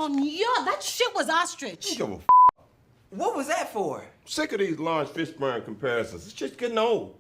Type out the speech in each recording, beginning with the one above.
that shit was ostrich. Give a What was that for? Sick of these large fish burn comparisons. It's just getting old.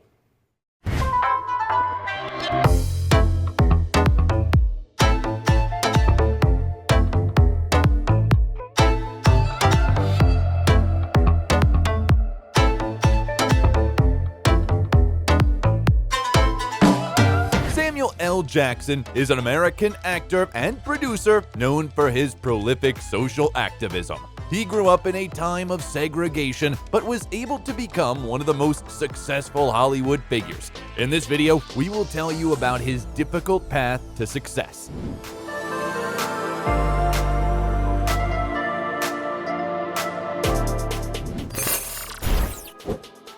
Samuel L. Jackson is an American actor and producer known for his prolific social activism. He grew up in a time of segregation, but was able to become one of the most successful Hollywood figures. In this video, we will tell you about his difficult path to success.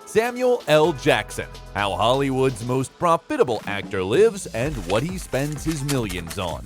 Samuel L. Jackson, how Hollywood's most profitable actor lives and what he spends his millions on.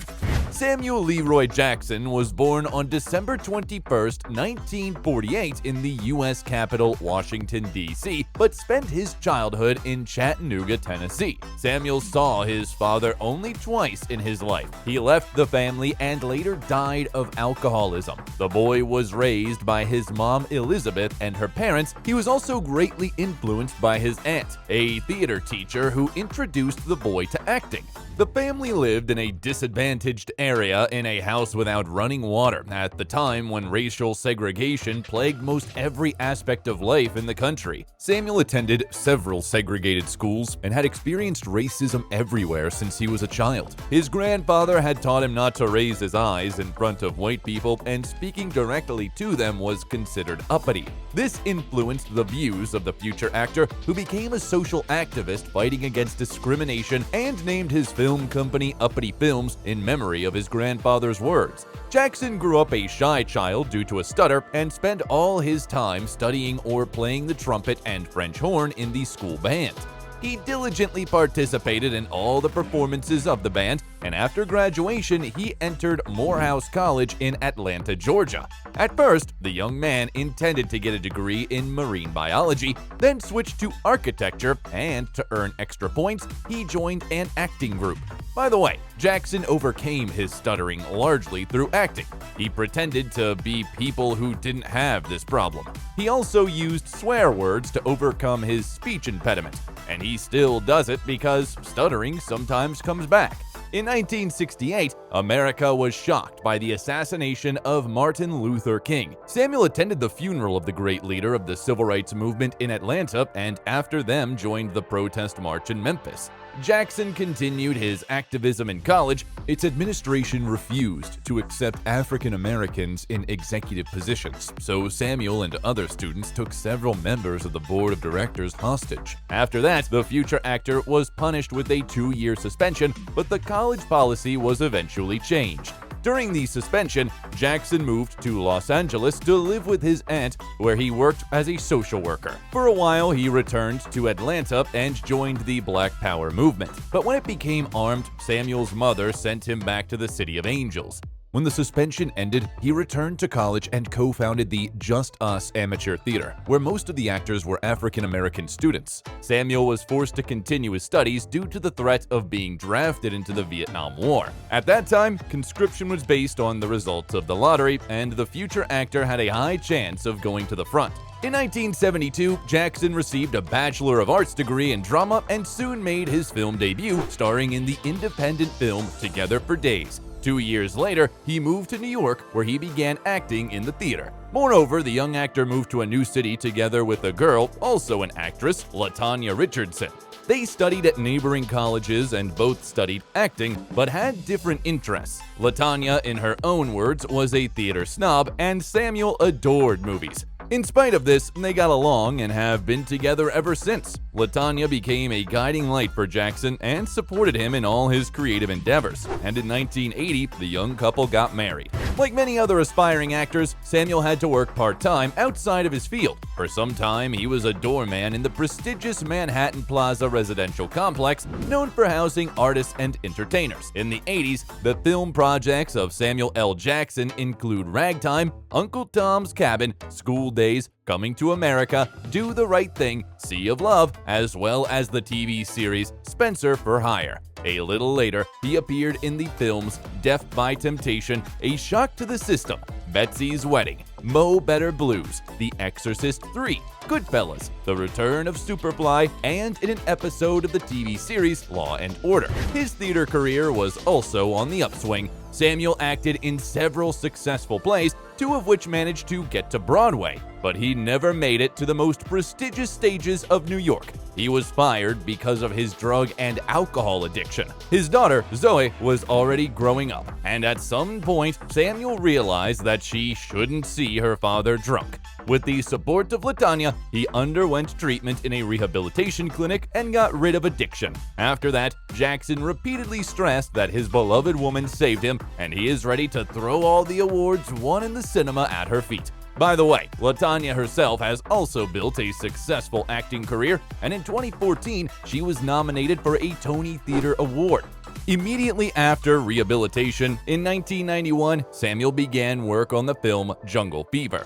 Samuel Leroy Jackson was born on December 21, 1948 in the U.S. capital, Washington, D.C., but spent his childhood in Chattanooga, Tennessee. Samuel saw his father only twice in his life. He left the family and later died of alcoholism. The boy was raised by his mom, Elizabeth, and her parents. He was also greatly influenced by his aunt, a theater teacher who introduced the boy to acting. The family lived in a disadvantaged area in a house without running water at the time when racial segregation plagued most every aspect of life in the country. Samuel attended several segregated schools and had experienced racism everywhere since he was a child. His grandfather had taught him not to raise his eyes in front of white people, and speaking directly to them was considered uppity. This influenced the views of the future actor, who became a social activist fighting against discrimination and named his film company Uppity Films in memory of his grandfather's words. Jackson grew up a shy child due to a stutter and spent all his time studying or playing the trumpet and French horn in the school band. He diligently participated in all the performances of the band, and after graduation, he entered Morehouse College in Atlanta, Georgia. At first, the young man intended to get a degree in marine biology, then switched to architecture, and to earn extra points, he joined an acting group. By the way, Jackson overcame his stuttering largely through acting. He pretended to be people who didn't have this problem. He also used swear words to overcome his speech impediment, and he still does it because stuttering sometimes comes back. In 1968, America was shocked by the assassination of Martin Luther King. Samuel attended the funeral of the great leader of the civil rights movement in Atlanta, and after them joined the protest march in Memphis. Jackson continued his activism in college. Its administration refused to accept African Americans in executive positions, so Samuel and other students took several members of the board of directors hostage. After that, the future actor was punished with a 2-year suspension, but the college policy was eventually changed. During the suspension, Jackson moved to Los Angeles to live with his aunt, where he worked as a social worker. For a while, he returned to Atlanta and joined the Black Power movement. But when it became armed, Samuel's mother sent him back to the City of Angels. When the suspension ended, he returned to college and co-founded the Just Us Amateur Theater, where most of the actors were African American students. Samuel was forced to continue his studies due to the threat of being drafted into the Vietnam War. At that time, conscription was based on the results of the lottery, and the future actor had a high chance of going to the front. In 1972, Jackson received a Bachelor of Arts degree in drama and soon made his film debut, starring in the independent film Together for Days. 2 years later, he moved to New York, where he began acting in the theater. Moreover, the young actor moved to a new city together with a girl, also an actress, LaTanya Richardson. They studied at neighboring colleges and both studied acting, but had different interests. LaTanya, in her own words, was a theater snob, and Samuel adored movies. In spite of this, they got along and have been together ever since. LaTanya became a guiding light for Jackson and supported him in all his creative endeavors. And in 1980, the young couple got married. Like many other aspiring actors, Samuel had to work part-time outside of his field. For some time, he was a doorman in the prestigious Manhattan Plaza residential complex, known for housing artists and entertainers. In the 80s, the film projects of Samuel L. Jackson include Ragtime, Uncle Tom's Cabin, School Days, Coming to America, Do the Right Thing, Sea of Love, as well as the TV series Spencer for Hire. A little later, he appeared in the films Death by Temptation, A Shock to the System, Betsy's Wedding, Mo Better Blues, The Exorcist 3, Goodfellas, The Return of Superfly, and in an episode of the TV series Law and Order. His theater career was also on the upswing. Samuel acted in several successful plays, 2 of which managed to get to Broadway, but he never made it to the most prestigious stages of New York. He was fired because of his drug and alcohol addiction. His daughter, Zoe, was already growing up, and at some point, Samuel realized that she shouldn't see her father drunk. With the support of LaTanya, he underwent treatment in a rehabilitation clinic and got rid of addiction. After that, Jackson repeatedly stressed that his beloved woman saved him, and he is ready to throw all the awards won in the cinema at her feet. By the way, LaTanya herself has also built a successful acting career, and in 2014, she was nominated for a Tony Theater Award. Immediately after rehabilitation, in 1991, Samuel began work on the film Jungle Fever.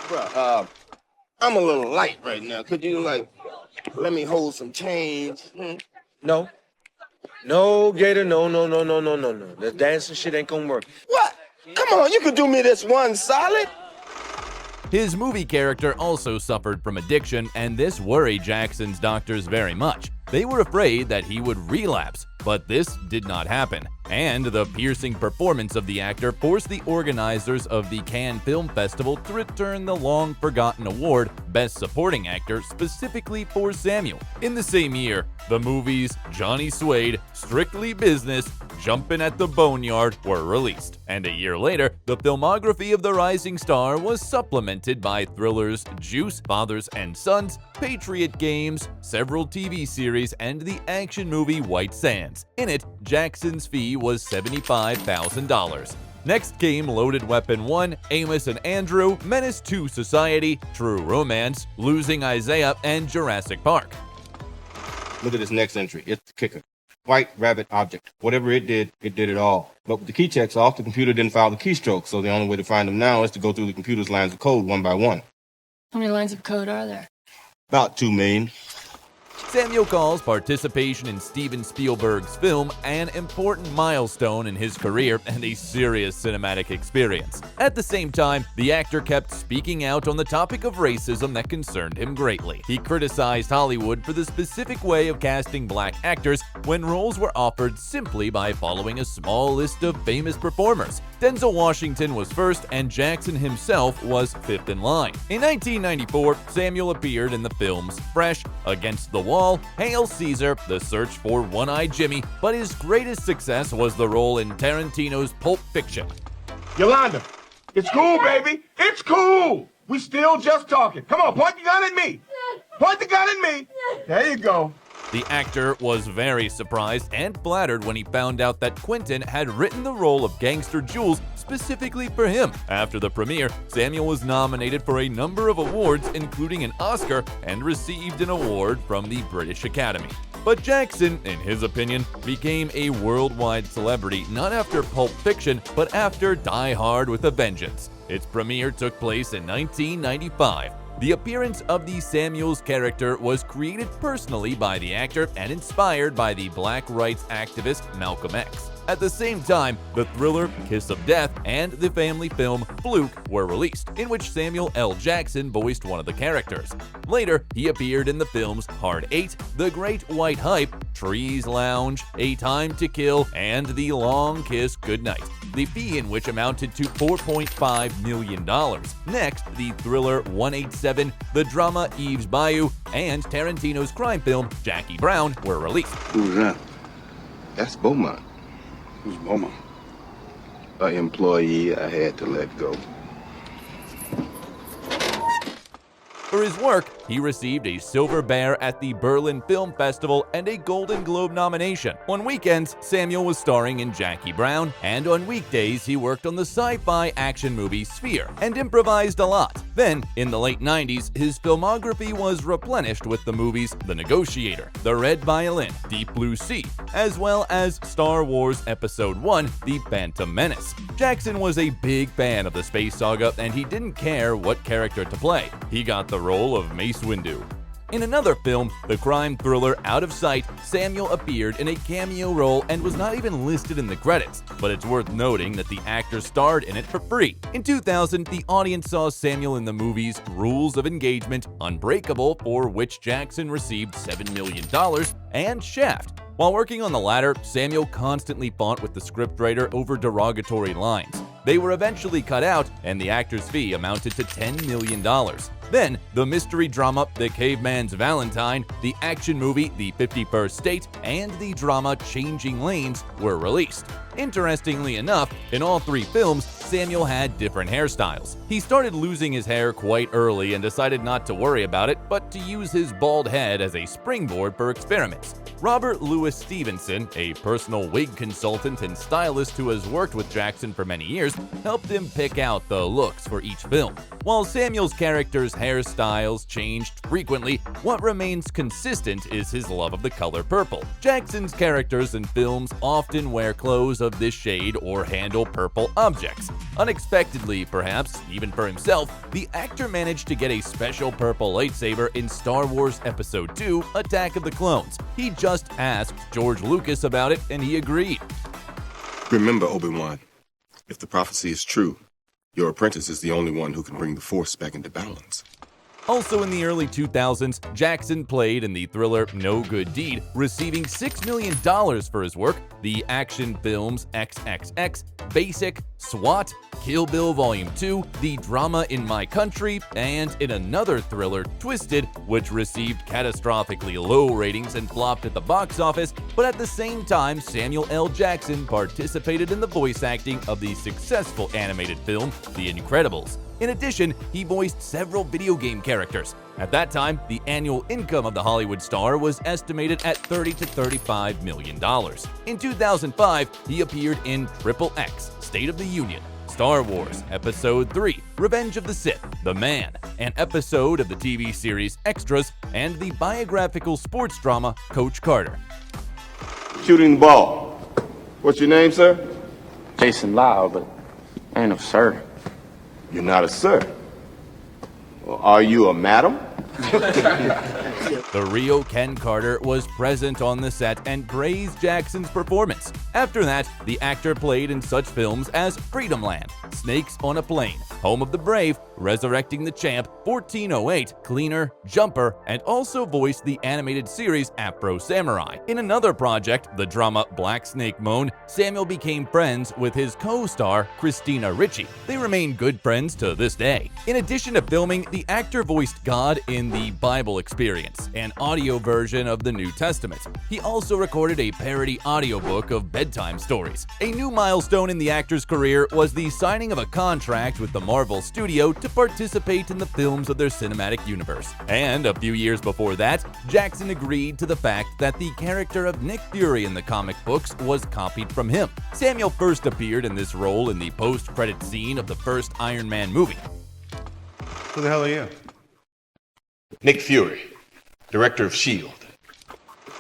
Bruh, I'm a little light right now. Could you, let me hold some change? No. No, Gator, no. That dancing shit ain't gonna work. What? Come on, you could do me this one solid. His movie character also suffered from addiction, and this worried Jackson's doctors very much. They were afraid that he would relapse, but this did not happen. And the piercing performance of the actor forced the organizers of the Cannes Film Festival to return the long-forgotten award, Best Supporting Actor, specifically for Samuel. In the same year, the movies Johnny Suede, Strictly Business, Jumpin' at the Boneyard were released. And a year later, the filmography of the rising star was supplemented by thrillers Juice, Fathers and Sons, Patriot Games, several TV series, and the action movie White Sands. In it, Jackson's fee was $75,000. Next came Loaded Weapon 1, Amos and Andrew, Menace to Society, True Romance, Losing Isaiah, and Jurassic Park. Look at this next entry. It's the kicker. White rabbit object. Whatever it did it all. But with the key checks off, the computer didn't file the keystroke, so the only way to find them now is to go through the computer's lines of code one by one. How many lines of code are there? About 2 million. Samuel calls participation in Steven Spielberg's film an important milestone in his career and a serious cinematic experience. At the same time, the actor kept speaking out on the topic of racism that concerned him greatly. He criticized Hollywood for the specific way of casting black actors when roles were offered simply by following a small list of famous performers. Denzel Washington was first, and Jackson himself was fifth in line. In 1994, Samuel appeared in the films Fresh, Against the Wall, Hail Caesar, The Search for One-Eyed Jimmy, but his greatest success was the role in Tarantino's Pulp Fiction. Yolanda, it's cool, baby. It's cool. We still just talking. Come on, point the gun at me. Point the gun at me. There you go. The actor was very surprised and flattered when he found out that Quentin had written the role of Gangster Jules specifically for him. After the premiere, Samuel was nominated for a number of awards, including an Oscar, and received an award from the British Academy. But Jackson, in his opinion, became a worldwide celebrity not after Pulp Fiction, but after Die Hard with a Vengeance. Its premiere took place in 1995. The appearance of the Samuels character was created personally by the actor and inspired by the black rights activist Malcolm X. At the same time, the thriller Kiss of Death and the family film Fluke were released, in which Samuel L. Jackson voiced one of the characters. Later, he appeared in the films Hard 8, The Great White Hype, Trees Lounge, A Time to Kill, and The Long Kiss Goodnight, the fee in which amounted to $4.5 million. Next, the thriller 187, the drama Eve's Bayou, and Tarantino's crime film Jackie Brown were released. Who's that? That's Beaumont. Who's Beaumont? An employee I had to let go. For his work, He received a Silver Bear at the Berlin Film Festival and a Golden Globe nomination. On weekends, Samuel was starring in Jackie Brown, and on weekdays he worked on the sci-fi action movie Sphere and improvised a lot. Then, in the late 90s, his filmography was replenished with the movies The Negotiator, The Red Violin, Deep Blue Sea, as well as Star Wars Episode I, The Phantom Menace. Jackson was a big fan of the space saga, and he didn't care what character to play. He got the role of Mace Windu. In another film, the crime thriller Out of Sight, Samuel appeared in a cameo role and was not even listed in the credits, but it's worth noting that the actor starred in it for free. In 2000, the audience saw Samuel in the movies Rules of Engagement, Unbreakable, for which Jackson received $7 million, and Shaft. While working on the latter, Samuel constantly fought with the scriptwriter over derogatory lines. They were eventually cut out, and the actor's fee amounted to $10 million. Then, the mystery drama The Caveman's Valentine, the action movie The 51st State, and the drama Changing Lanes were released. Interestingly enough, in all three films, Samuel had different hairstyles. He started losing his hair quite early and decided not to worry about it, but to use his bald head as a springboard for experiments. Robert Louis Stevenson, a personal wig consultant and stylist who has worked with Jackson for many years, helped him pick out the looks for each film. While Samuel's character's hairstyles changed frequently, what remains consistent is his love of the color purple. Jackson's characters in films often wear clothes of this shade or handle purple objects. Unexpectedly, perhaps, even for himself, the actor managed to get a special purple lightsaber in Star Wars Episode II, Attack of the Clones. He just asked George Lucas about it, and he agreed. Remember, Obi-Wan, if the prophecy is true, your apprentice is the only one who can bring the Force back into balance. Also in the early 2000s, Jackson played in the thriller No Good Deed, receiving $6 million for his work. The action films XXX, Basic, SWAT, Kill Bill Volume 2, the drama In My Country, and in another thriller, Twisted, which received catastrophically low ratings and flopped at the box office, but at the same time, Samuel L. Jackson participated in the voice acting of the successful animated film The Incredibles. In addition, he voiced several video game characters. At that time, the annual income of the Hollywood star was estimated at $30 to $35 million. In 2005, he appeared in Triple X, State of the Union, Star Wars Episode III, Revenge of the Sith, The Man, an episode of the TV series Extras, and the biographical sports drama Coach Carter. Shooting the ball. What's your name, sir? Jason Lau, but ain't no sir. You're not a sir. Well, are you a madam? The real Ken Carter was present on the set and praised Jackson's performance. After that, the actor played in such films as Freedom Land, Snakes on a Plane, Home of the Brave, Resurrecting the Champ, 1408, Cleaner, Jumper, and also voiced the animated series Afro Samurai. In another project, the drama Black Snake Moan, Samuel became friends with his co-star Christina Ricci. They remain good friends to this day. In addition to filming, the actor voiced God in The Bible Experience, an audio version of the New Testament. He also recorded a parody audiobook of bedtime stories. A new milestone in the actor's career was the signing of a contract with the Marvel Studio to participate in the films of their cinematic universe. And a few years before that, Jackson agreed to the fact that the character of Nick Fury in the comic books was copied from him. Samuel first appeared in this role in the post-credit scene of the first Iron Man movie. Who the hell are you? Nick Fury, director of S.H.I.E.L.D.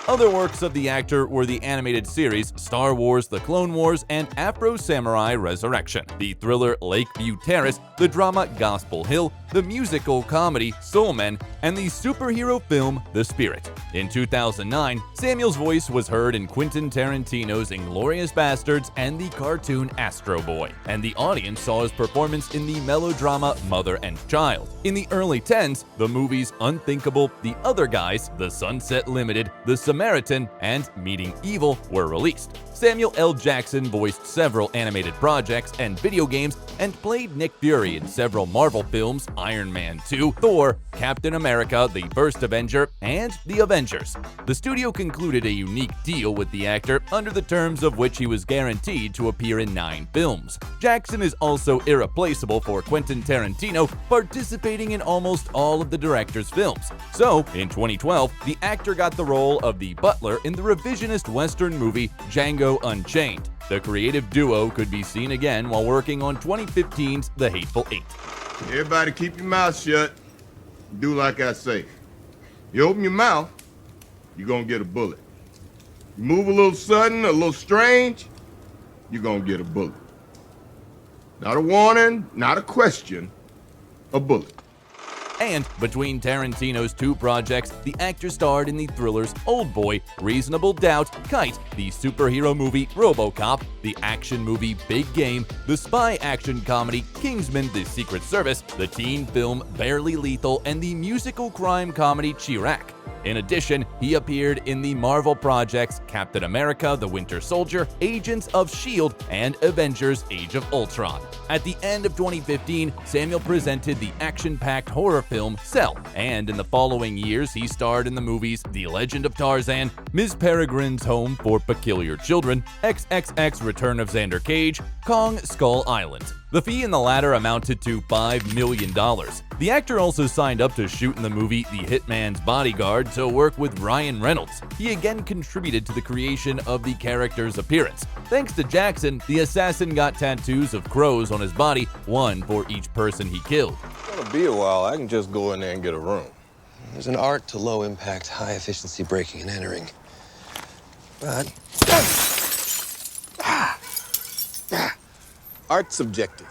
Other works of the actor were the animated series Star Wars The Clone Wars and Afro Samurai Resurrection, the thriller Lakeview Terrace, the drama Gospel Hill, the musical comedy Soul Men, and the superhero film The Spirit. In 2009, Samuel's voice was heard in Quentin Tarantino's Inglourious Basterds and the cartoon Astro Boy, and the audience saw his performance in the melodrama Mother and Child. In the early 10s, the movies Unthinkable, The Other Guys, The Sunset Limited, The Samaritan, and Meeting Evil were released. Samuel L. Jackson voiced several animated projects and video games and played Nick Fury in several Marvel films, Iron Man 2, Thor, Captain America, The First Avenger, and The Avengers. The studio concluded a unique deal with the actor under the terms of which he was guaranteed to appear in 9 films. Jackson is also irreplaceable for Quentin Tarantino, participating in almost all of the director's films. So, in 2012, the actor got the role of the butler in the revisionist Western movie Django Unchained. The creative duo could be seen again while working on 2015's The Hateful Eight. Everybody keep your mouth shut. Do like I say. You open your mouth, you're gonna get a bullet. You move a little sudden, a little strange, you're gonna get a bullet. Not a warning, not a question, a bullet. And between Tarantino's 2 projects, the actor starred in the thrillers Old Boy, Reasonable Doubt, Kite, the superhero movie RoboCop, the action movie Big Game, the spy action comedy Kingsman: The Secret Service, the teen film Barely Lethal, and the musical crime comedy Chirac. In addition, he appeared in the Marvel projects Captain America: The Winter Soldier, Agents of S.H.I.E.L.D., and Avengers: Age of Ultron. At the end of 2015, Samuel presented the action-packed horror film Cell, and in the following years he starred in the movies The Legend of Tarzan, Ms. Peregrine's Home for Peculiar Children, XXX Return of Xander Cage, Kong Skull Island. The fee in the latter amounted to $5 million. The actor also signed up to shoot in the movie The Hitman's Bodyguard to work with Ryan Reynolds. He again contributed to the creation of the character's appearance. Thanks to Jackson, the assassin got tattoos of crows on his body, one for each person he killed. It's gonna be a while. I can just go in there and get a room. There's an art to low-impact, high-efficiency breaking and entering. But Art's subjective.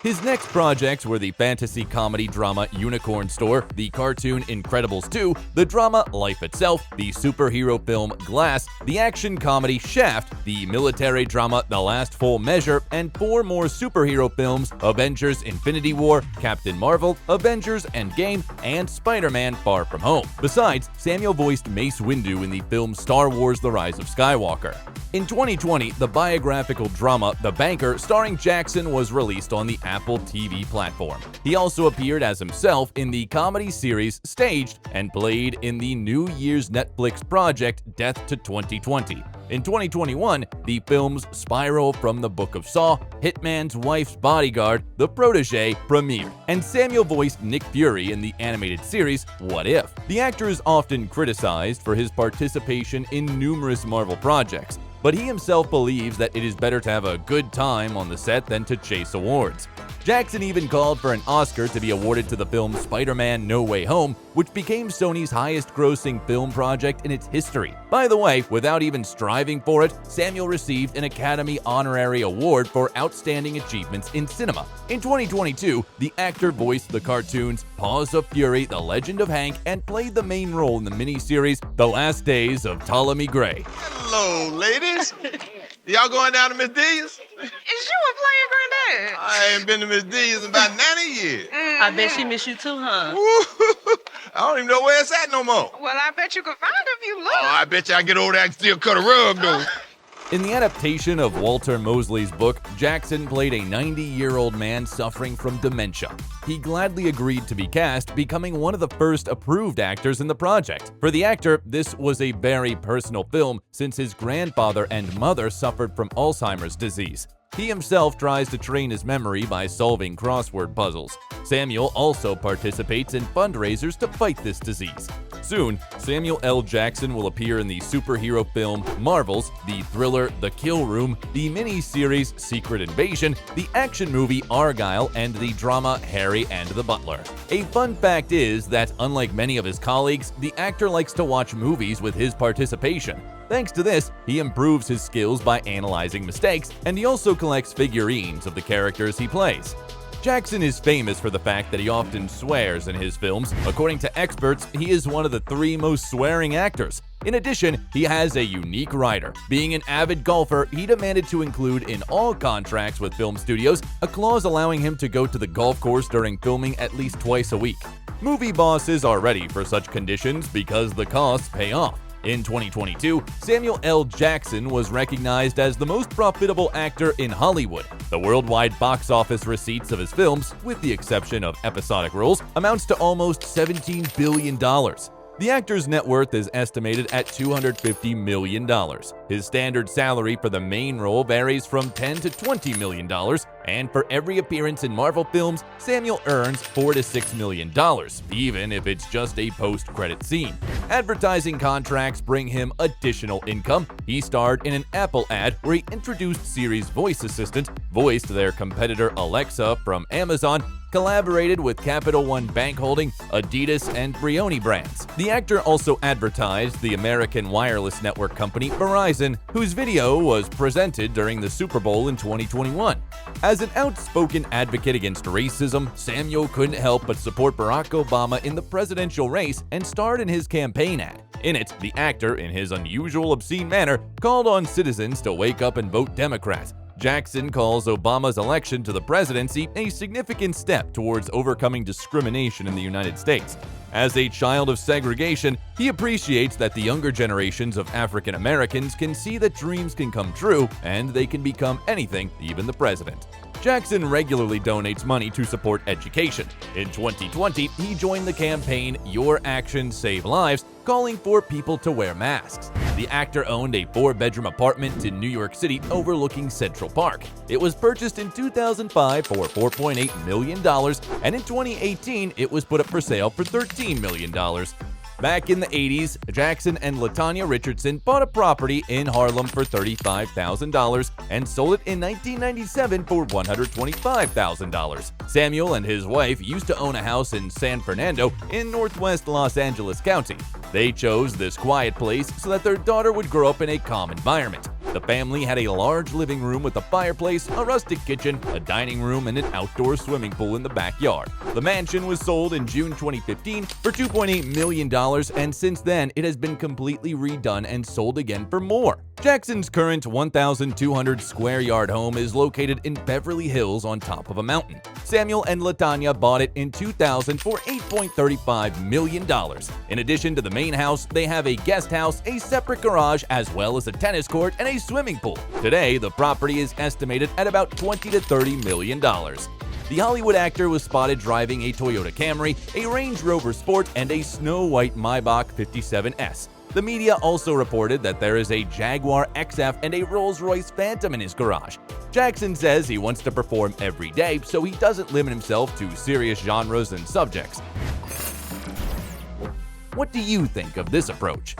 His next projects were the fantasy comedy drama Unicorn Store, the cartoon Incredibles 2, the drama Life Itself, the superhero film Glass, the action comedy Shaft, the military drama The Last Full Measure, and 4 more superhero films: Avengers: Infinity War, Captain Marvel, Avengers: Endgame, and Spider-Man: Far From Home. Besides, Samuel voiced Mace Windu in the film Star Wars: The Rise of Skywalker. In 2020, the biographical drama The Banker starring Jackson was released on the Apple TV platform. He also appeared as himself in the comedy series Staged and played in the New Year's Netflix project Death to 2020. In 2021, the films Spiral from the Book of Saw, Hitman's Wife's Bodyguard, The Protege premiered, and Samuel voiced Nick Fury in the animated series What If? The actor is often criticized for his participation in numerous Marvel projects, but he himself believes that it is better to have a good time on the set than to chase awards. Jackson even called for an Oscar to be awarded to the film Spider-Man: No Way Home, which became Sony's highest-grossing film project in its history. By the way, without even striving for it, Samuel received an Academy Honorary Award for Outstanding Achievements in Cinema. In 2022, the actor voiced the cartoons Paws of Fury, The Legend of Hank, and played the main role in the miniseries The Last Days of Ptolemy Gray. Hello, ladies. Y'all going down to Miss D's? Is you a player, Granddad? I ain't been to Miss D's in about 90 years. I bet she miss you too, huh? I don't even know where it's at no more. Well, I bet you could find her if you look. Oh, I bet you I get over there and still cut a rug, though. In the adaptation of Walter Mosley's book, Jackson played a 90-year-old man suffering from dementia. He gladly agreed to be cast, becoming one of the first approved actors in the project. For the actor, this was a very personal film since his grandfather and mother suffered from Alzheimer's disease. He himself tries to train his memory by solving crossword puzzles. Samuel also participates in fundraisers to fight this disease. Soon, Samuel L. Jackson will appear in the superhero film Marvels, the thriller The Kill Room, the mini-series Secret Invasion, the action movie Argylle, and the drama Harry and the Butler. A fun fact is that, unlike many of his colleagues, the actor likes to watch movies with his participation. Thanks to this, he improves his skills by analyzing mistakes, and he also collects figurines of the characters he plays. Jackson is famous for the fact that he often swears in his films. According to experts, he is one of the 3 most swearing actors. In addition, he has a unique rider. Being an avid golfer, he demanded to include in all contracts with film studios a clause allowing him to go to the golf course during filming at least twice a week. Movie bosses are ready for such conditions because the costs pay off. In 2022, Samuel L. Jackson was recognized as the most profitable actor in Hollywood. The worldwide box office receipts of his films, with the exception of episodic roles, amounts to almost $17 billion. The actor's net worth is estimated at $250 million. His standard salary for the main role varies from $10 to $20 million, and for every appearance in Marvel films, Samuel earns $4 to $6 million, even if it's just a post-credit scene. Advertising contracts bring him additional income. He starred in an Apple ad where he introduced Siri's voice assistant, voiced their competitor Alexa from Amazon, collaborated with Capital One Bank Holding, Adidas, and Brioni brands. The actor also advertised the American wireless network company Verizon, whose video was presented during the Super Bowl in 2021. As an outspoken advocate against racism, Samuel couldn't help but support Barack Obama in the presidential race and starred in his campaign ad. In it, the actor, in his unusual obscene manner, called on citizens to wake up and vote Democrat. Jackson calls Obama's election to the presidency a significant step towards overcoming discrimination in the United States. As a child of segregation, he appreciates that the younger generations of African Americans can see that dreams can come true and they can become anything, even the president. Jackson regularly donates money to support education. In 2020, he joined the campaign Your Actions Save Lives, calling for people to wear masks. The actor owned a 4-bedroom apartment in New York City overlooking Central Park. It was purchased in 2005 for $4.8 million, and in 2018, it was put up for sale for $13 million. Back in the 80s, Jackson and LaTanya Richardson bought a property in Harlem for $35,000 and sold it in 1997 for $125,000. Samuel and his wife used to own a house in San Fernando in northwest Los Angeles County. They chose this quiet place so that their daughter would grow up in a calm environment. The family had a large living room with a fireplace, a rustic kitchen, a dining room, and an outdoor swimming pool in the backyard. The mansion was sold in June 2015 for $2.8 million, and since then it has been completely redone and sold again for more. Jackson's current 1,200 square yard home is located in Beverly Hills on top of a mountain. Samuel and LaTanya bought it in 2000 for $8.35 million. In addition to the main house, they have a guest house, a separate garage, as well as a tennis court and a swimming pool. Today, the property is estimated at about $20 to $30 million. The Hollywood actor was spotted driving a Toyota Camry, a Range Rover Sport, and a Snow White Maybach 57S. The media also reported that there is a Jaguar XF and a Rolls-Royce Phantom in his garage. Jackson says he wants to perform every day, so he doesn't limit himself to serious genres and subjects. What do you think of this approach?